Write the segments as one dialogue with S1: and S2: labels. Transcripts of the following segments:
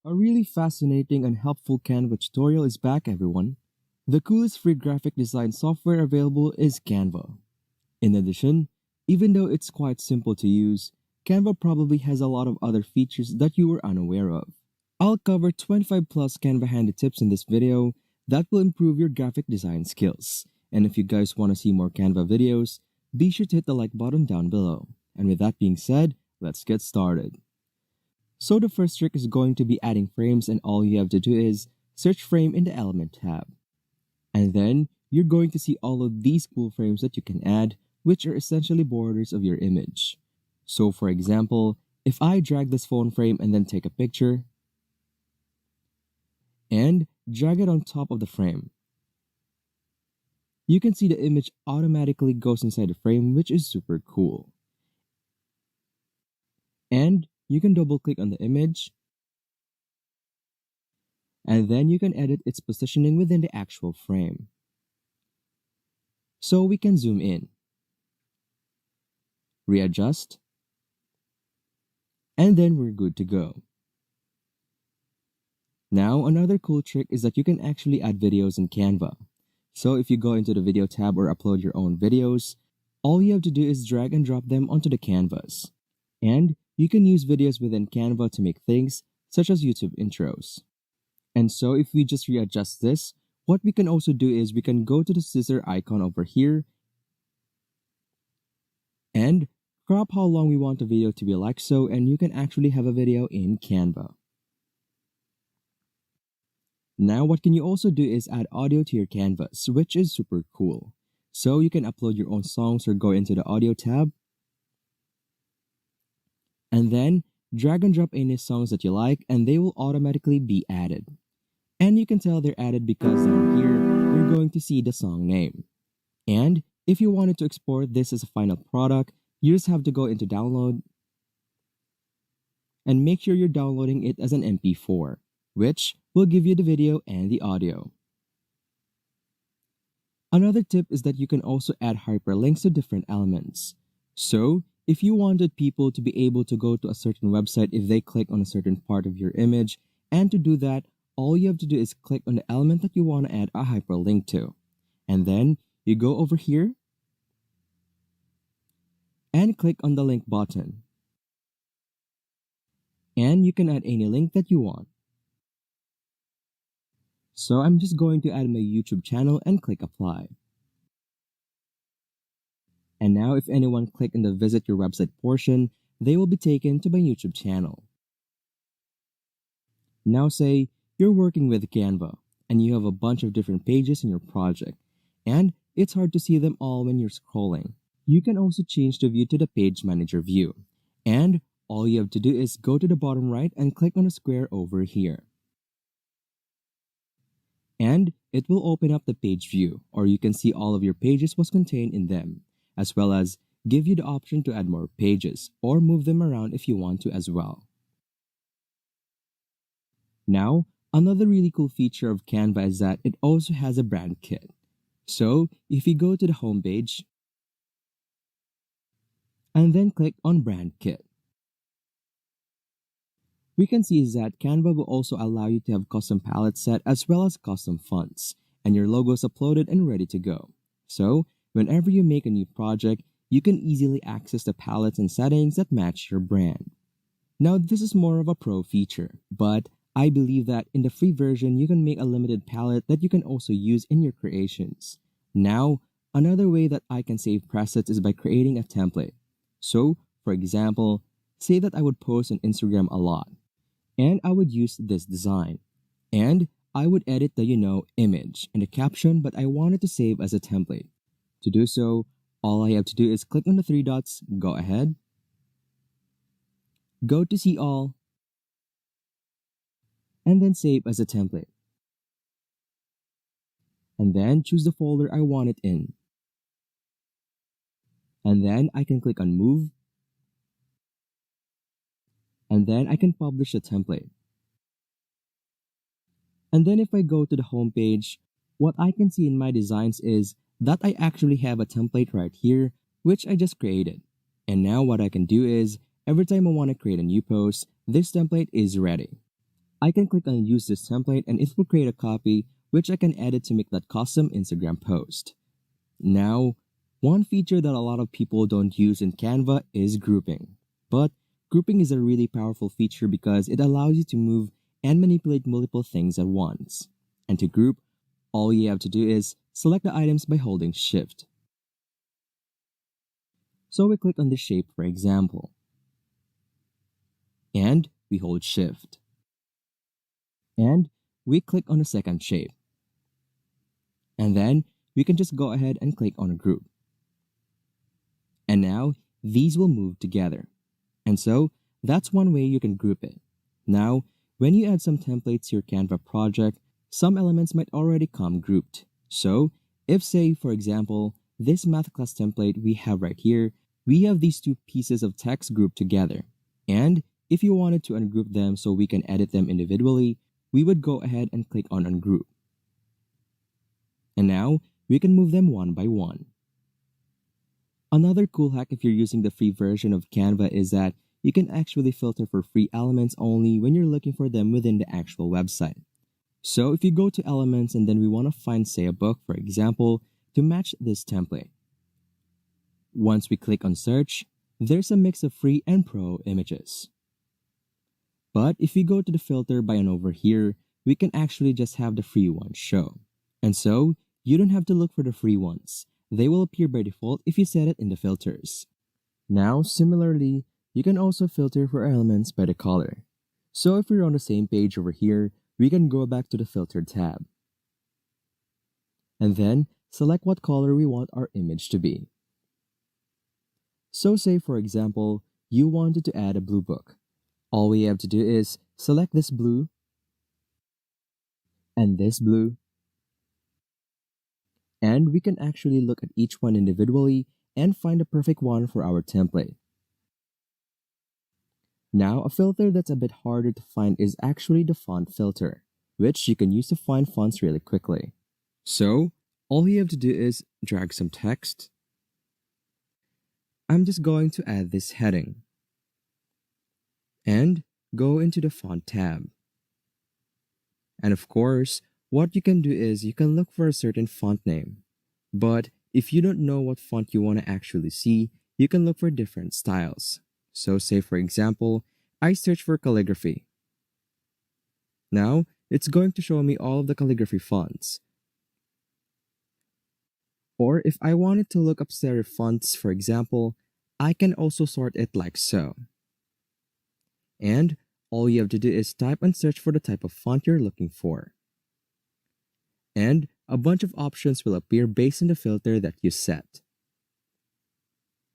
S1: A really fascinating and helpful Canva tutorial is back, everyone. The coolest free graphic design software available is Canva. In addition, even though it's quite simple to use, Canva probably has a lot of other features that you were unaware of. I'll cover 25 plus Canva handy tips in this video that will improve your graphic design skills. And if you guys want to see more Canva videos, be sure to hit the like button down below. And with that being said, let's get started. So the first trick is going to be adding frames, and all you have to do is search frame in the element tab. And then you're going to see all of these cool frames that you can add, which are essentially borders of your image. So for example, if I drag this phone frame and then take a picture and drag it on top of the frame, you can see the image automatically goes inside the frame, which is super cool. And you can double click on the image, and then you can edit its positioning within the actual frame. So we can zoom in, readjust, and then we're good to go. Now, another cool trick is that you can actually add videos in Canva. So if you go into the video tab or upload your own videos, all you have to do is drag and drop them onto the canvas. And you can use videos within Canva to make things such as YouTube intros. And so if we just readjust this, what we can also do is we can go to the scissor icon over here and crop how long we want the video to be like so, and you can actually have a video in Canva. Now what can you also do is add audio to your canvas, which is super cool. So you can upload your own songs or go into the audio tab and then drag and drop any songs that you like, and they will automatically be added. And you can tell they're added because down here, you're going to see the song name. And if you wanted to export this as a final product, you just have to go into download and make sure you're downloading it as an MP4, which will give you the video and the audio. Another tip is that you can also add hyperlinks to different elements. So, if you wanted people to be able to go to a certain website if they click on a certain part of your image, and to do that, all you have to do is click on the element that you want to add a hyperlink to. And then you go over here and click on the link button. And you can add any link that you want. So I'm just going to add my YouTube channel and click apply. And now if anyone click on the visit your website portion, they will be taken to my YouTube channel. Now say you're working with Canva and you have a bunch of different pages in your project, and it's hard to see them all when you're scrolling. You can also change the view to the page manager view. And all you have to do is go to the bottom right and click on the square over here. And it will open up the page view, or you can see all of your pages was contained in them, as well as give you the option to add more pages or move them around if you want to as well. Now, another really cool feature of Canva is that it also has a brand kit. So, if you go to the home page and then click on brand kit, we can see is that Canva will also allow you to have custom palette set as well as custom fonts, and your logo is uploaded and ready to go. So, whenever you make a new project, you can easily access the palettes and settings that match your brand. Now, this is more of a pro feature, but I believe that in the free version, you can make a limited palette that you can also use in your creations. Now, another way that I can save presets is by creating a template. So, for example, say that I would post on Instagram a lot, and I would use this design. And I would edit the, image and the caption, but I wanted to save as a template. To do so, all I have to do is click on the three dots, go ahead, go to see all, and then save as a template. And then choose the folder I want it in. And then I can click on move. And then I can publish the template. And then if I go to the home page, what I can see in my designs is that I actually have a template right here, which I just created. And now what I can do is, every time I want to create a new post, this template is ready. I can click on use this template and it will create a copy which I can edit to make that custom Instagram post. Now, one feature that a lot of people don't use in Canva is grouping. But grouping is a really powerful feature because it allows you to move and manipulate multiple things at once. And to group, all you have to do is select the items by holding Shift. So we click on the shape for example. And we hold Shift. And we click on the second shape. And then we can just go ahead and click on a group. And now these will move together. And so that's one way you can group it. Now, when you add some templates to your Canva project, some elements might already come grouped. So if say, for example, this math class template we have right here, we have these two pieces of text grouped together. And if you wanted to ungroup them so we can edit them individually, we would go ahead and click on ungroup. And now we can move them one by one. Another cool hack if you're using the free version of Canva is that you can actually filter for free elements only when you're looking for them within the actual website. So if you go to elements and then we want to find say a book, for example, to match this template. Once we click on search, there's a mix of free and pro images. But if we go to the filter by and over here, we can actually just have the free ones show. And so you don't have to look for the free ones. They will appear by default if you set it in the filters. Now, similarly, you can also filter for elements by the color. So if we're on the same page over here, we can go back to the filter tab. And then select what color we want our image to be. So say for example, you wanted to add a blue book. All we have to do is select this blue and this blue. And we can actually look at each one individually and find the perfect one for our template. Now, a filter that's a bit harder to find is actually the font filter, which you can use to find fonts really quickly. So, all you have to do is drag some text. I'm just going to add this heading. And go into the font tab. And of course, what you can do is you can look for a certain font name. But if you don't know what font you want to actually see, you can look for different styles. So say for example, I search for calligraphy. Now, it's going to show me all of the calligraphy fonts. Or if I wanted to look up serif fonts, for example, I can also sort it like so. And all you have to do is type and search for the type of font you're looking for. And a bunch of options will appear based on the filter that you set.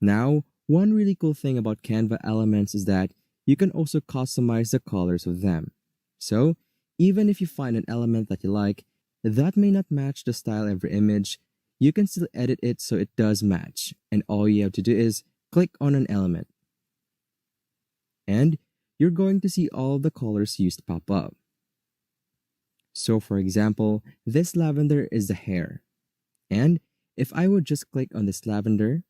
S1: Now, one really cool thing about Canva elements is that you can also customize the colors of them. So, even if you find an element that you like, that may not match the style of your image, you can still edit it so it does match. And all you have to do is click on an element. And you're going to see all the colors used pop up. So for example, this lavender is the hair. And if I would just click on this lavender,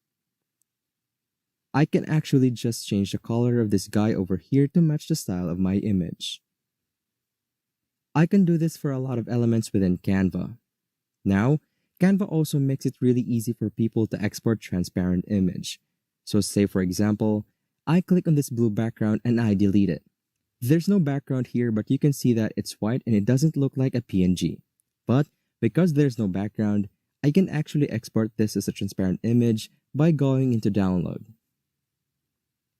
S1: I can actually just change the color of this guy over here to match the style of my image. I can do this for a lot of elements within Canva. Now, Canva also makes it really easy for people to export transparent image. So say for example, I click on this blue background and I delete it. There's no background here, but you can see that it's white and it doesn't look like a PNG. But because there's no background, I can actually export this as a transparent image by going into download.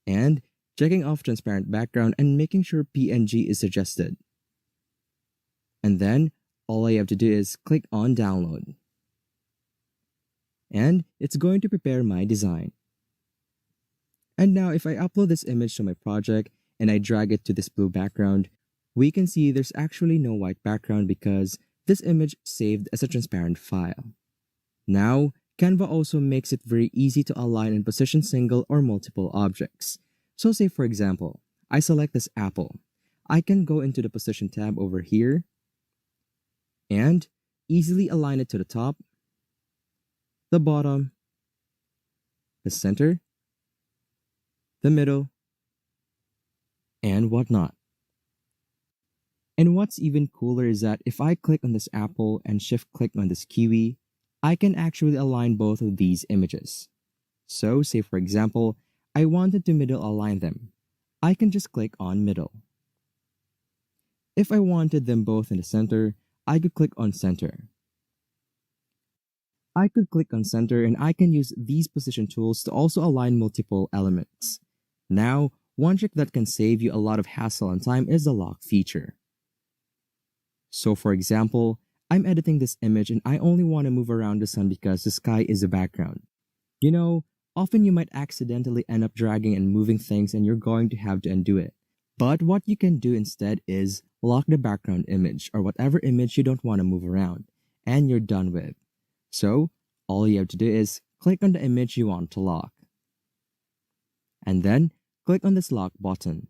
S1: And checking off transparent background and making sure PNG is suggested. And then all I have to do is click on download. And it's going to prepare my design. And now if I upload this image to my project and I drag it to this blue background, we can see there's actually no white background because this image saved as a transparent file. Now, Canva also makes it very easy to align and position single or multiple objects. So say for example, I select this apple. I can go into the position tab over here and easily align it to the top, the bottom, the center, the middle, and whatnot. And what's even cooler is that if I click on this apple and shift click on this kiwi, I can actually align both of these images. So, say for example, I wanted to middle align them. I can just click on middle. If I wanted them both in the center, I could click on center. I could click on center and I can use these position tools to also align multiple elements. Now, one trick that can save you a lot of hassle and time is the lock feature. So for example, I'm editing this image and I only want to move around the sun because the sky is a background. You know, often you might accidentally end up dragging and moving things and you're going to have to undo it. But what you can do instead is lock the background image or whatever image you don't want to move around, and you're done with. So, all you have to do is click on the image you want to lock. And then, click on this lock button.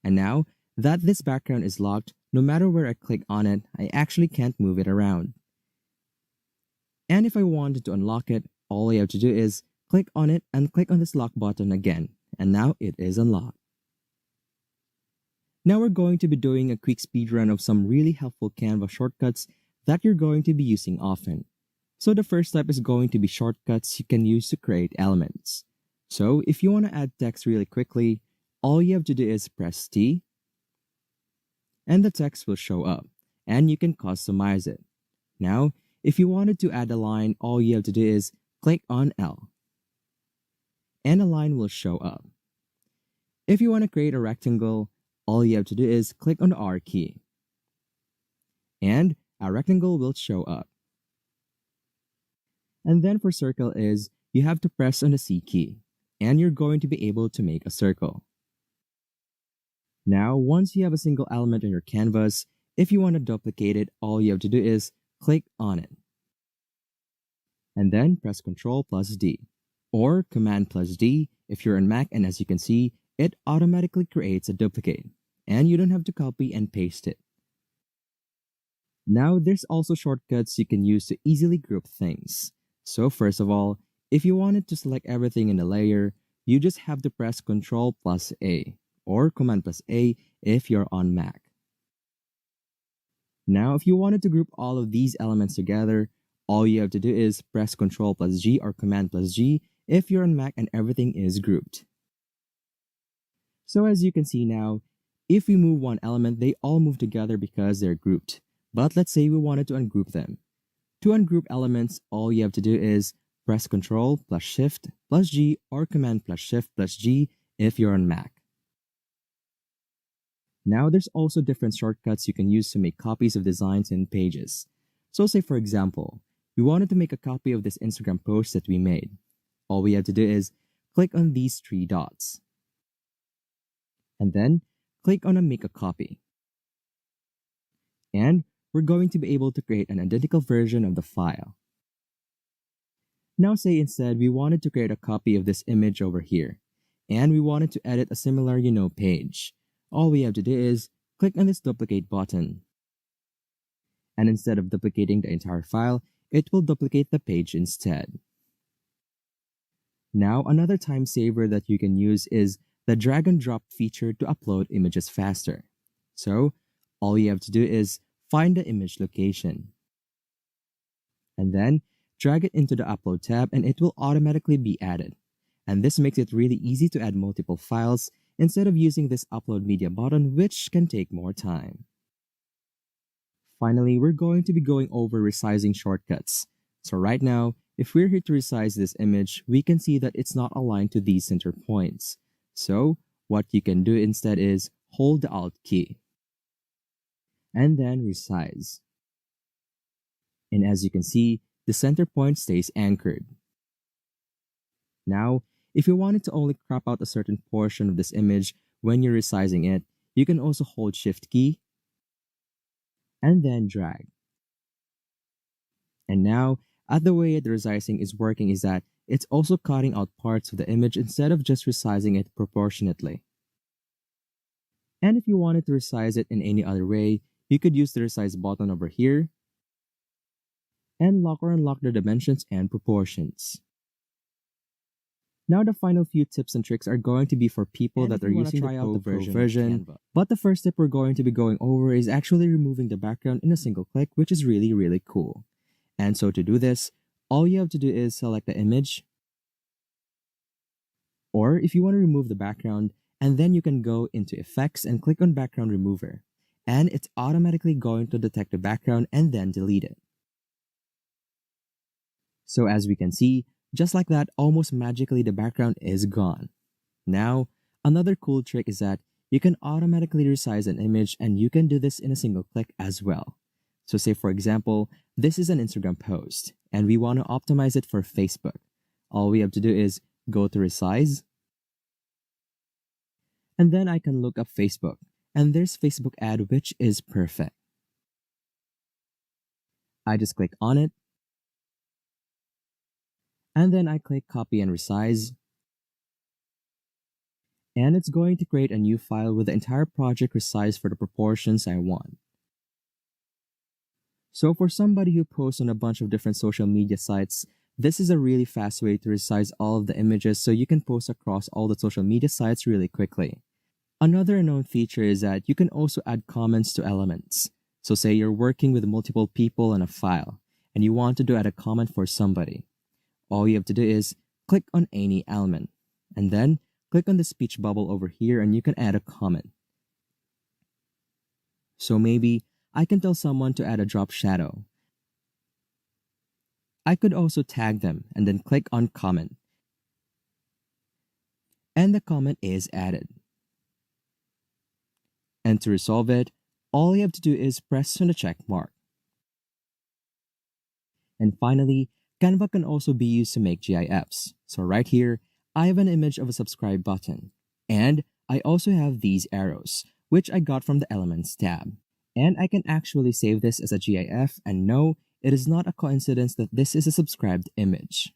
S1: And now, that this background is locked, no matter where I click on it, I actually can't move it around. And if I wanted to unlock it, all I have to do is click on it and click on this lock button again, and now it is unlocked. Now we're going to be doing a quick speed run of some really helpful Canva shortcuts that you're going to be using often. So the first step is going to be shortcuts you can use to create elements. So if you want to add text really quickly, all you have to do is press T, and the text will show up, and you can customize it. Now, if you wanted to add a line, all you have to do is click on L, and a line will show up. If you want to create a rectangle, all you have to do is click on the R key, and a rectangle will show up. And then for circle is, you have to press on the C key, and you're going to be able to make a circle. Now, once you have a single element on your canvas, if you want to duplicate it, all you have to do is click on it. And then press Ctrl plus D, or Command plus D if you're on Mac, and as you can see, it automatically creates a duplicate, and you don't have to copy and paste it. Now, there's also shortcuts you can use to easily group things. So first of all, if you wanted to select everything in the layer, you just have to press Ctrl plus A, or Command plus A if you're on Mac. Now, if you wanted to group all of these elements together, all you have to do is press Ctrl plus G or Command plus G if you're on Mac and everything is grouped. So as you can see now, if we move one element, they all move together because they're grouped. But let's say we wanted to ungroup them. To ungroup elements, all you have to do is press Ctrl plus Shift plus G or Command plus Shift plus G if you're on Mac. Now there's also different shortcuts you can use to make copies of designs and pages. So say for example, we wanted to make a copy of this Instagram post that we made. All we have to do is click on these three dots. And then click on Make a Copy. And we're going to be able to create an identical version of the file. Now say instead we wanted to create a copy of this image over here, and we wanted to edit a similar page. All we have to do is click on this duplicate button. And instead of duplicating the entire file, it will duplicate the page instead. Now another time saver that you can use is the drag and drop feature to upload images faster. So all you have to do is find the image location, and then drag it into the upload tab and it will automatically be added. And this makes it really easy to add multiple files instead of using this upload media button, which can take more time. Finally, we're going to be going over resizing shortcuts. So right now, if we're here to resize this image, we can see that it's not aligned to these center points. So what you can do instead is hold the Alt key and then resize. And as you can see, the center point stays anchored. Now, if you wanted to only crop out a certain portion of this image when you're resizing it, you can also hold Shift key and then drag. And now, the way the resizing is working is that it's also cutting out parts of the image instead of just resizing it proportionately. And if you wanted to resize it in any other way, you could use the resize button over here and lock or unlock the dimensions and proportions. Now the final few tips and tricks are going to be for people that are using the Pro version. But the first tip we're going to be going over is actually removing the background in a single click, which is really cool. And so to do this, all you have to do is select the image, or if you want to remove the background, and then you can go into Effects and click on Background Remover. And it's automatically going to detect the background and then delete it. So as we can see, just like that, almost magically the background is gone. Now, another cool trick is that you can automatically resize an image, and you can do this in a single click as well. So say for example, this is an Instagram post and we want to optimize it for Facebook. All we have to do is go to Resize, and then I can look up Facebook, and there's Facebook ad, which is perfect. I just click on it, and then I click copy and resize, and it's going to create a new file with the entire project resized for the proportions I want. So for somebody who posts on a bunch of different social media sites, this is a really fast way to resize all of the images so you can post across all the social media sites really quickly. Another known feature is that you can also add comments to elements. So say you're working with multiple people on a file, and you wanted to add a comment for somebody. All you have to do is click on any element, and then click on the speech bubble over here, and you can add a comment. So maybe I can tell someone to add a drop shadow. I could also tag them and then click on comment. And the comment is added. And to resolve it, all you have to do is press on the check mark. And finally, Canva can also be used to make GIFs. So right here, I have an image of a subscribe button. And I also have these arrows, which I got from the Elements tab. And I can actually save this as a GIF, and no, it is not a coincidence that this is a subscribed image.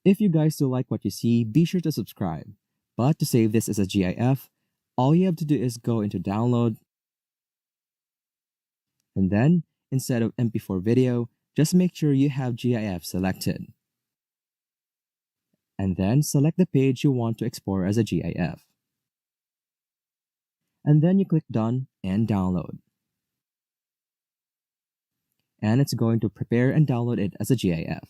S1: If you guys do like what you see, be sure to subscribe. But to save this as a GIF, all you have to do is go into Download, and then, instead of MP4 video, just make sure you have GIF selected. And then select the page you want to export as a GIF. And then you click Done and Download. And it's going to prepare and download it as a GIF.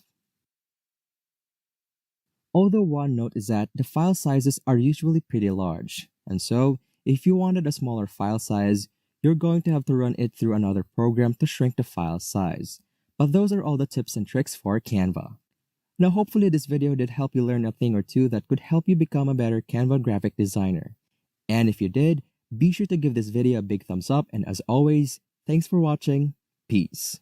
S1: Although one note is that the file sizes are usually pretty large, and so if you wanted a smaller file size, you're going to have to run it through another program to shrink the file size. But those are all the tips and tricks for Canva. Now hopefully this video did help you learn a thing or two that could help you become a better Canva graphic designer. And if you did, be sure to give this video a big thumbs up, and as always, thanks for watching. Peace.